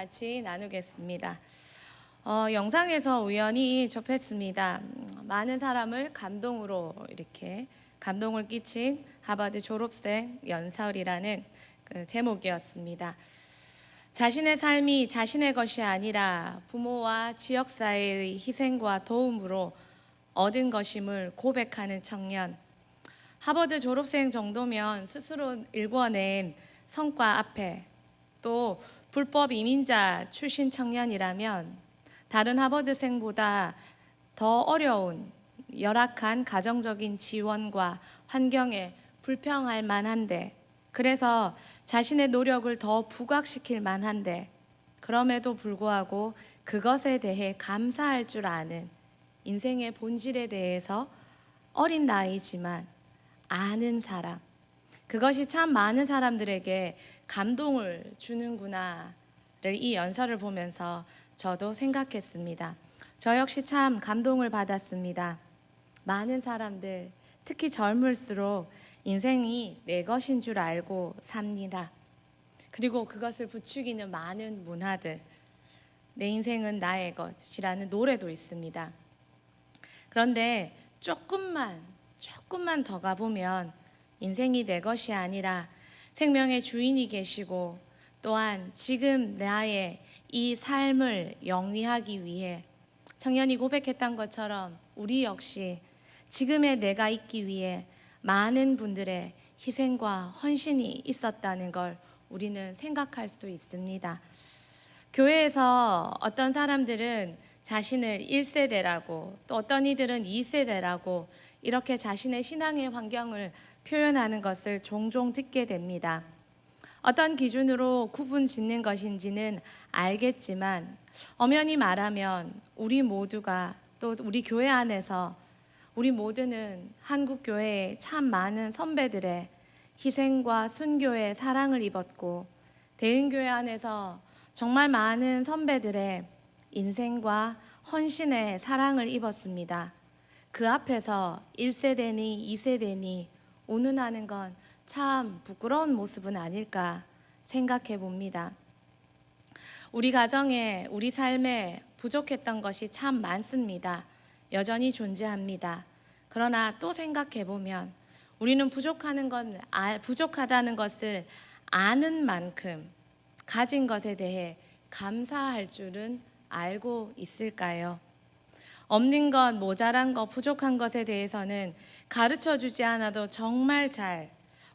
같이 나누겠습니다. 영상에서 우연히 접했습니다. 많은 사람을 감동으로 이렇게 감동을 끼친 하버드 졸업생 연설이라는 그 제목이었습니다. 자신의 삶이 자신의 것이 아니라 부모와 지역사회의 희생과 도움으로 얻은 것임을 고백하는 청년. 하버드 졸업생 정도면 스스로 일궈낸 성과 앞에 또 불법 이민자 출신 청년이라면 다른 하버드생보다 더 어려운 열악한 가정적인 지원과 환경에 불평할 만한데, 그래서 자신의 노력을 더 부각시킬 만한데, 그럼에도 불구하고 그것에 대해 감사할 줄 아는 인생의 본질에 대해서 어린 나이지만 아는 사람, 그것이 참 많은 사람들에게 감동을 주는구나를 이 연설을 보면서 저도 생각했습니다. 저 역시 참 감동을 받았습니다. 많은 사람들, 특히 젊을수록 인생이 내 것인 줄 알고 삽니다. 그리고 그것을 부추기는 많은 문화들, 내 인생은 나의 것이라는 노래도 있습니다. 그런데 조금만 더 가보면 인생이 내 것이 아니라 생명의 주인이 계시고, 또한 지금 나의 이 삶을 영위하기 위해 청년이 고백했던 것처럼 우리 역시 지금의 내가 있기 위해 많은 분들의 희생과 헌신이 있었다는 걸 우리는 생각할 수 있습니다. 교회에서 어떤 사람들은 자신을 1세대라고, 또 어떤 이들은 2세대라고 이렇게 자신의 신앙의 환경을 표현하는 것을 종종 듣게 됩니다. 어떤 기준으로 구분 짓는 것인지는 알겠지만, 엄연히 말하면 우리 모두가, 또 우리 교회 안에서 우리 모두는 한국 교회의 참 많은 선배들의 희생과 순교의 사랑을 입었고, 대흥교회 안에서 정말 많은 선배들의 인생과 헌신의 사랑을 입었습니다. 그 앞에서 1세대니 2세대니 운운하는 건 참 부끄러운 모습은 아닐까 생각해 봅니다. 우리 가정에, 우리 삶에 부족했던 것이 참 많습니다. 여전히 존재합니다. 그러나 또 생각해 보면 우리는 부족하다는 것을 아는 만큼 가진 것에 대해 감사할 줄은 알고 있을까요? 없는 것, 모자란 것, 부족한 것에 대해서는 가르쳐 주지 않아도 정말 잘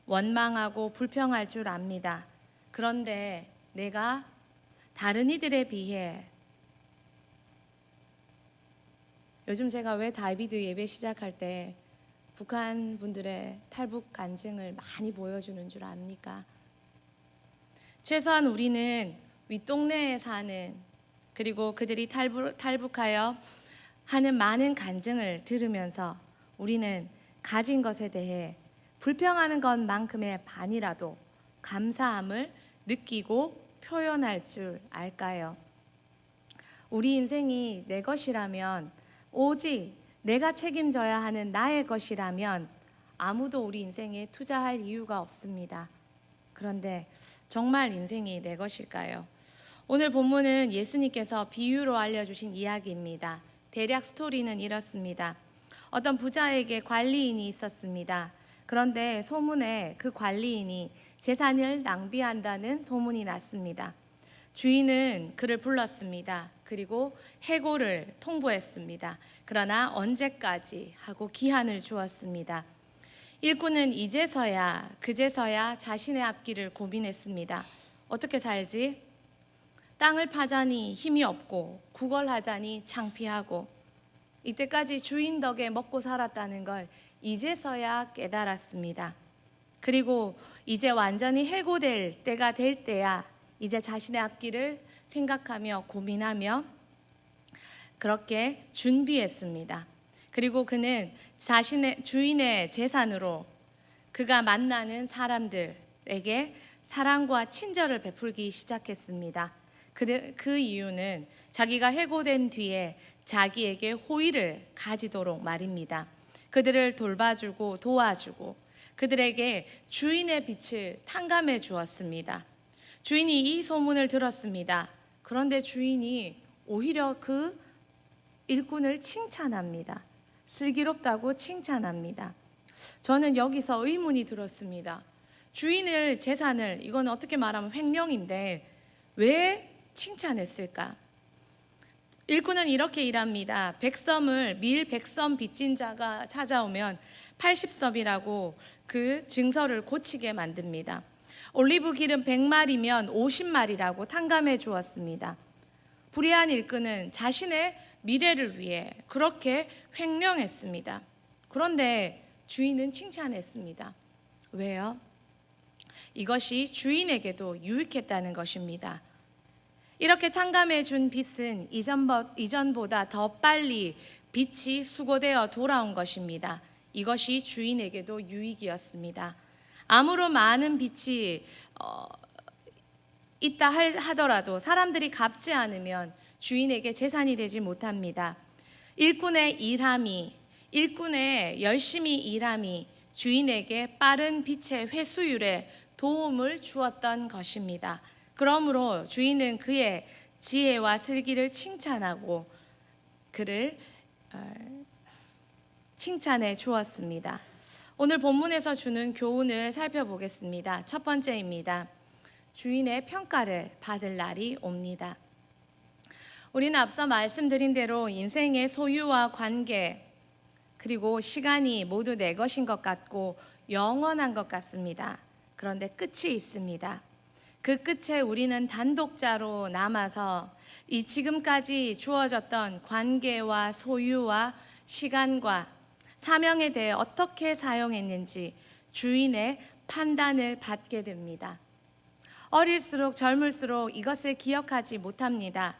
원망하고 불평할 줄 압니다. 그런데 내가 다른 이들에 비해, 요즘 제가 왜 다비드 예배 시작할 때 북한 분들의 탈북 간증을 많이 보여주는 줄 압니까? 최소한 우리는 윗동네에 사는, 그리고 그들이 탈북하여 하는 많은 간증을 들으면서 우리는 가진 것에 대해 불평하는 것만큼의 반이라도 감사함을 느끼고 표현할 줄 알까요? 우리 인생이 내 것이라면, 오직 내가 책임져야 하는 나의 것이라면 아무도 우리 인생에 투자할 이유가 없습니다. 그런데 정말 인생이 내 것일까요? 오늘 본문은 예수님께서 비유로 알려주신 이야기입니다. 대략 스토리는 이렇습니다. 어떤 부자에게 관리인이 있었습니다. 그런데 소문에 그 관리인이 재산을 낭비한다는 소문이 났습니다. 주인은 그를 불렀습니다. 그리고 해고를 통보했습니다. 그러나 언제까지 하고 기한을 주었습니다. 일꾼은 그제서야 자신의 앞길을 고민했습니다. 어떻게 살지? 땅을 파자니 힘이 없고 구걸하자니 창피하고, 이때까지 주인 덕에 먹고 살았다는 걸 이제서야 깨달았습니다. 그리고 이제 완전히 해고될 때가 될 때야 이제 자신의 앞길을 생각하며 고민하며 그렇게 준비했습니다. 그리고 그는 자신의 주인의 재산으로 그가 만나는 사람들에게 사랑과 친절을 베풀기 시작했습니다. 그 이유는 자기가 해고된 뒤에 자기에게 호의를 가지도록 말입니다. 그들을 돌봐주고 도와주고 그들에게 주인의 빛을 탕감해 주었습니다. 주인이 이 소문을 들었습니다. 그런데 주인이 오히려 그 일꾼을 칭찬합니다. 슬기롭다고 칭찬합니다. 저는 여기서 의문이 들었습니다. 주인을 재산을, 이건 어떻게 말하면 횡령인데 왜 칭찬했을까? 일꾼은 이렇게 일합니다. 밀 100섬 빚진 자가 찾아오면 80섬이라고 그 증서를 고치게 만듭니다. 올리브 기름 100마리면 50마리라고 탕감해 주었습니다. 불의한 일꾼은 자신의 미래를 위해 그렇게 횡령했습니다. 그런데 주인은 칭찬했습니다. 왜요? 이것이 주인에게도 유익했다는 것입니다. 이렇게 탕감해 준 빚은 이전보다 더 빨리 빚이 수거되어 돌아온 것입니다. 이것이 주인에게도 유익이었습니다. 아무로 많은 빚이 있다 하더라도 사람들이 갚지 않으면 주인에게 재산이 되지 못합니다. 일꾼의 열심히 일함이 주인에게 빠른 빚의 회수율에 도움을 주었던 것입니다. 그러므로 주인은 그의 지혜와 슬기를 칭찬하고 그를 칭찬해 주었습니다. 오늘 본문에서 주는 교훈을 살펴보겠습니다. 첫 번째입니다. 주인의 평가를 받을 날이 옵니다. 우리는 앞서 말씀드린 대로 인생의 소유와 관계 그리고 시간이 모두 내 것인 것 같고 영원한 것 같습니다. 그런데 끝이 있습니다. 그 끝에 우리는 단독자로 남아서 이 지금까지 주어졌던 관계와 소유와 시간과 사명에 대해 어떻게 사용했는지 주인의 판단을 받게 됩니다. 어릴수록 젊을수록 이것을 기억하지 못합니다.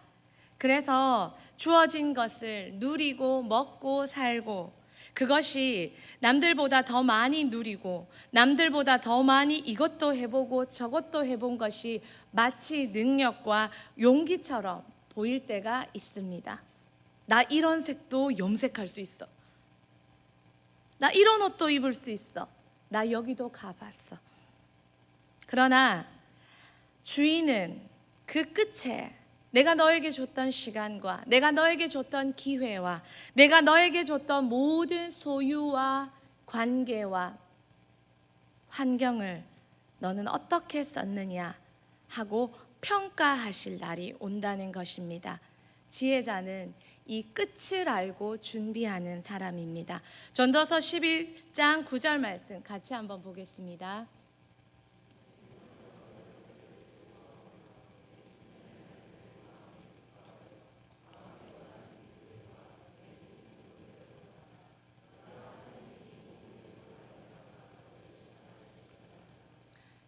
그래서 주어진 것을 누리고 먹고 살고 그것이 남들보다 더 많이 누리고 남들보다 더 많이 이것도 해보고 저것도 해본 것이 마치 능력과 용기처럼 보일 때가 있습니다. 나 이런 색도 염색할 수 있어. 나 이런 옷도 입을 수 있어. 나 여기도 가봤어. 그러나 주인은 그 끝에 내가 너에게 줬던 시간과 내가 너에게 줬던 기회와 내가 너에게 줬던 모든 소유와 관계와 환경을 너는 어떻게 썼느냐 하고 평가하실 날이 온다는 것입니다. 지혜자는 이 끝을 알고 준비하는 사람입니다. 전도서 11장 9절 말씀 같이 한번 보겠습니다.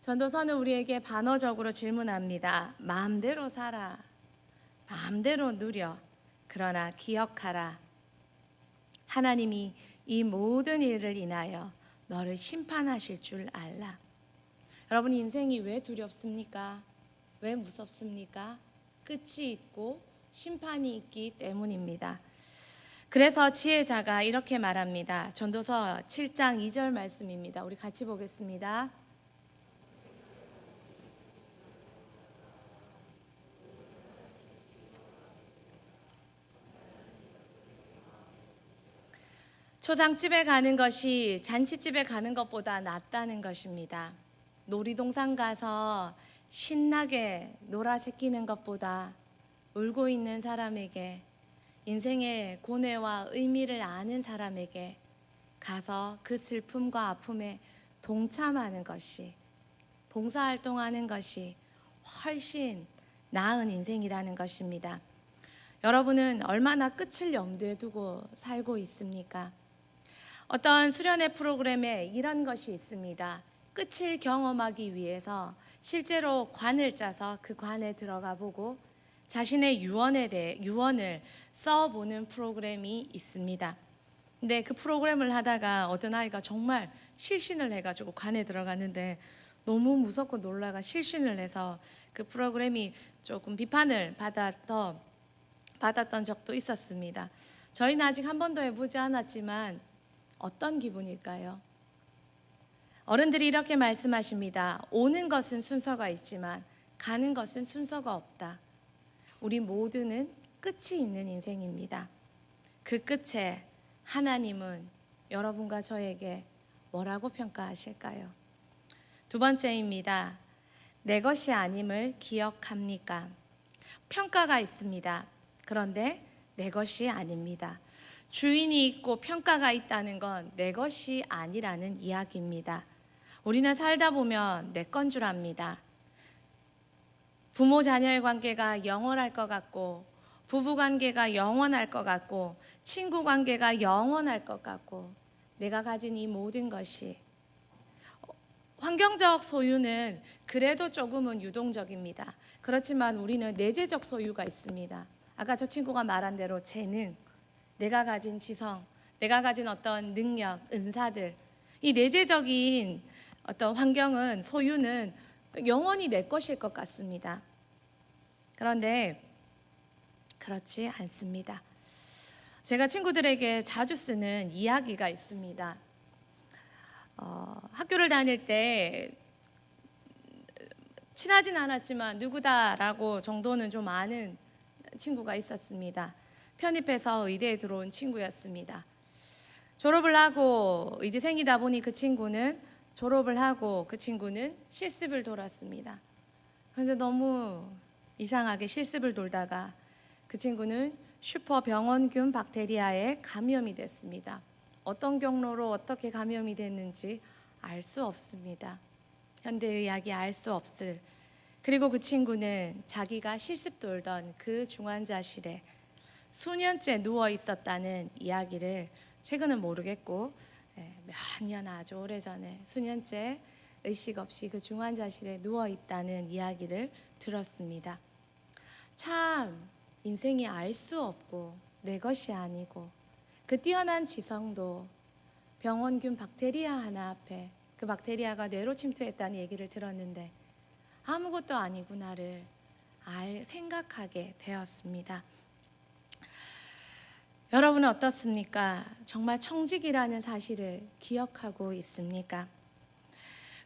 전도서는 우리에게 반어적으로 질문합니다. 마음대로 살아, 마음대로 누려. 그러나 기억하라. 하나님이 이 모든 일을 인하여 너를 심판하실 줄 알라. 여러분 인생이 왜 두렵습니까? 왜 무섭습니까? 끝이 있고 심판이 있기 때문입니다. 그래서 지혜자가 이렇게 말합니다. 전도서 7장 2절 말씀입니다. 우리 같이 보겠습니다. 초장집에 가는 것이 잔치집에 가는 것보다 낫다는 것입니다. 놀이동산 가서 신나게 놀아 제끼는 것보다 울고 있는 사람에게 인생의 고뇌와 의미를 아는 사람에게 가서 그 슬픔과 아픔에 동참하는 것이, 봉사활동하는 것이 훨씬 나은 인생이라는 것입니다. 여러분은 얼마나 끝을 염두에 두고 살고 있습니까? 어떤 수련회 프로그램에 이런 것이 있습니다. 끝을 경험하기 위해서 실제로 관을 짜서 그 관에 들어가 보고 자신의 유언을 써보는 프로그램이 있습니다. 근데 그 프로그램을 하다가 어떤 아이가 정말 실신을 해가지고 관에 들어갔는데 너무 무섭고 놀라가 실신을 해서 그 프로그램이 조금 비판을 받았던 적도 있었습니다. 저희는 아직 한 번도 해보지 않았지만 어떤 기분일까요? 어른들이 이렇게 말씀하십니다. 오는 것은 순서가 있지만 가는 것은 순서가 없다. 우리 모두는 끝이 있는 인생입니다. 그 끝에 하나님은 여러분과 저에게 뭐라고 평가하실까요? 두 번째입니다. 내 것이 아님을 기억합니까? 평가가 있습니다. 그런데 내 것이 아닙니다. 주인이 있고 평가가 있다는 건 내 것이 아니라는 이야기입니다. 우리는 살다 보면 내 건 줄 압니다. 부모 자녀의 관계가 영원할 것 같고, 부부 관계가 영원할 것 같고, 친구 관계가 영원할 것 같고, 내가 가진 이 모든 것이, 환경적 소유는 그래도 조금은 유동적입니다. 그렇지만 우리는 내재적 소유가 있습니다. 아까 저 친구가 말한 대로 재능, 내가 가진 지성, 내가 가진 어떤 능력, 은사들, 이 내재적인 어떤 환경은, 소유는 영원히 내 것일 것 같습니다. 그런데 그렇지 않습니다. 제가 친구들에게 자주 쓰는 이야기가 있습니다. 학교를 다닐 때 친하진 않았지만 누구다라고 정도는 좀 아는 친구가 있었습니다. 편입해서 의대에 들어온 친구였습니다. 졸업을 하고 의대생이다 보니 그 친구는 졸업을 하고 그 친구는 실습을 돌았습니다. 그런데 너무 이상하게 실습을 돌다가 그 친구는 슈퍼병원균 박테리아에 감염이 됐습니다. 어떤 경로로 어떻게 감염이 됐는지 알 수 없습니다. 현대의학이 알 수 없을. 그리고 그 친구는 자기가 실습 돌던 그 중환자실에 수년째 누워 있었다는 이야기를, 최근은 모르겠고 몇 년 아주 오래전에 수년째 의식 없이 그 중환자실에 누워 있다는 이야기를 들었습니다. 참 인생이 알 수 없고 내 것이 아니고, 그 뛰어난 지성도 병원균 박테리아 하나 앞에, 그 박테리아가 뇌로 침투했다는 얘기를 들었는데 아무것도 아니구나를 생각하게 되었습니다. 여러분은 어떻습니까? 정말 청직이라는 사실을 기억하고 있습니까?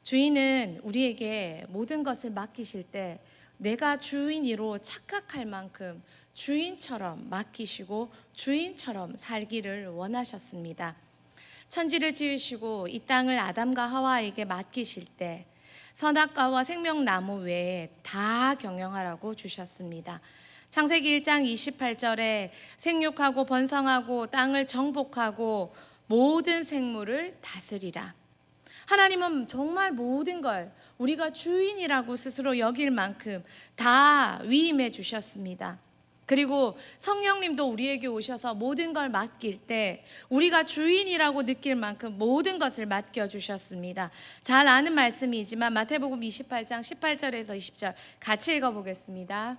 주인은 우리에게 모든 것을 맡기실 때 내가 주인으로 착각할 만큼 주인처럼 맡기시고 주인처럼 살기를 원하셨습니다. 천지를 지으시고 이 땅을 아담과 하와에게 맡기실 때 선악과와 생명나무 외에 다 경영하라고 주셨습니다. 창세기 1장 28절에 생육하고 번성하고 땅을 정복하고 모든 생물을 다스리라. 하나님은 정말 모든 걸 우리가 주인이라고 스스로 여길 만큼 다 위임해 주셨습니다. 그리고 성령님도 우리에게 오셔서 모든 걸 맡길 때 우리가 주인이라고 느낄 만큼 모든 것을 맡겨주셨습니다. 잘 아는 말씀이지만 마태복음 28장 18절에서 20절 같이 읽어보겠습니다.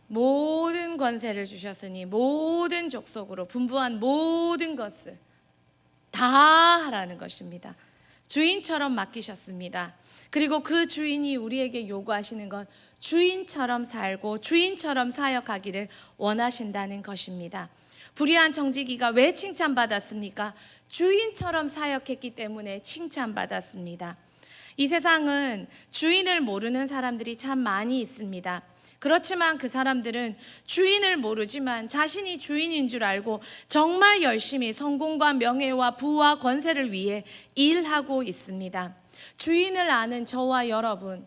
모든 권세를 주셨으니 모든 족속으로 분부한 모든 것을 다 하라는 것입니다. 주인처럼 맡기셨습니다. 그리고 그 주인이 우리에게 요구하시는 건 주인처럼 살고 주인처럼 사역하기를 원하신다는 것입니다. 불의한 정직이가 왜 칭찬받았습니까? 주인처럼 사역했기 때문에 칭찬받았습니다. 이 세상은 주인을 모르는 사람들이 참 많이 있습니다. 그렇지만 그 사람들은 주인을 모르지만 자신이 주인인 줄 알고 정말 열심히 성공과 명예와 부와 권세를 위해 일하고 있습니다. 주인을 아는 저와 여러분,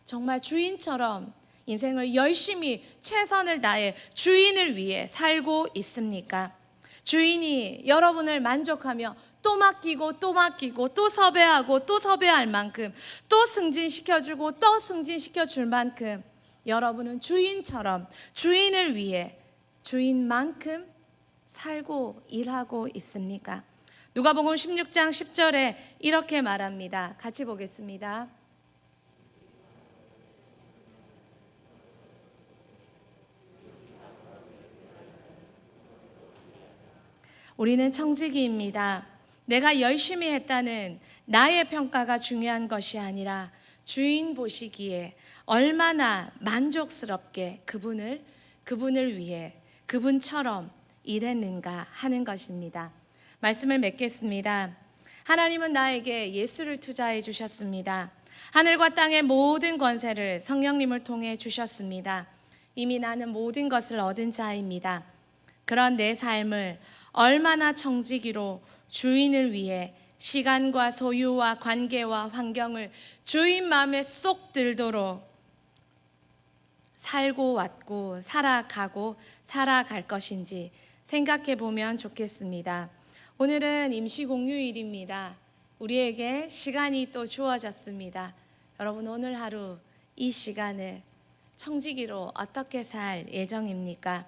정말 주인처럼 인생을 열심히 최선을 다해 주인을 위해 살고 있습니까? 주인이 여러분을 만족하며 또 맡기고 또 맡기고 또 섭외하고 또 섭외할 만큼, 또 승진시켜주고 또 승진시켜줄 만큼 여러분은 주인처럼 주인을 위해 주인만큼 살고 일하고 있습니까? 누가복음 16장 10절에 이렇게 말합니다. 같이 보겠습니다. 우리는 청지기입니다. 내가 열심히 했다는 나의 평가가 중요한 것이 아니라 주인 보시기에 얼마나 만족스럽게 그분을 위해 그분처럼 일했는가 하는 것입니다. 말씀을 맺겠습니다. 하나님은 나에게 예수를 투자해 주셨습니다. 하늘과 땅의 모든 권세를 성령님을 통해 주셨습니다. 이미 나는 모든 것을 얻은 자입니다. 그런 내 삶을 얼마나 청지기로 주인을 위해 시간과 소유와 관계와 환경을 주인 마음에 쏙 들도록 살고 왔고 살아갈 것인지 생각해 보면 좋겠습니다. 오늘은 임시 공휴일입니다. 우리에게 시간이 또 주어졌습니다. 여러분, 오늘 하루 이 시간을 청지기로 어떻게 살 예정입니까?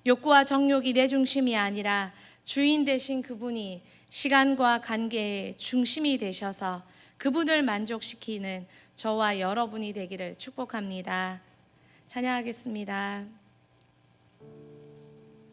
욕구와 정욕이 내 중심이 아니라 주인 되신 그분이 시간과 관계의 중심이 되셔서 그분을 만족시키는 저와 여러분이 되기를 축복합니다. 찬양하겠습니다.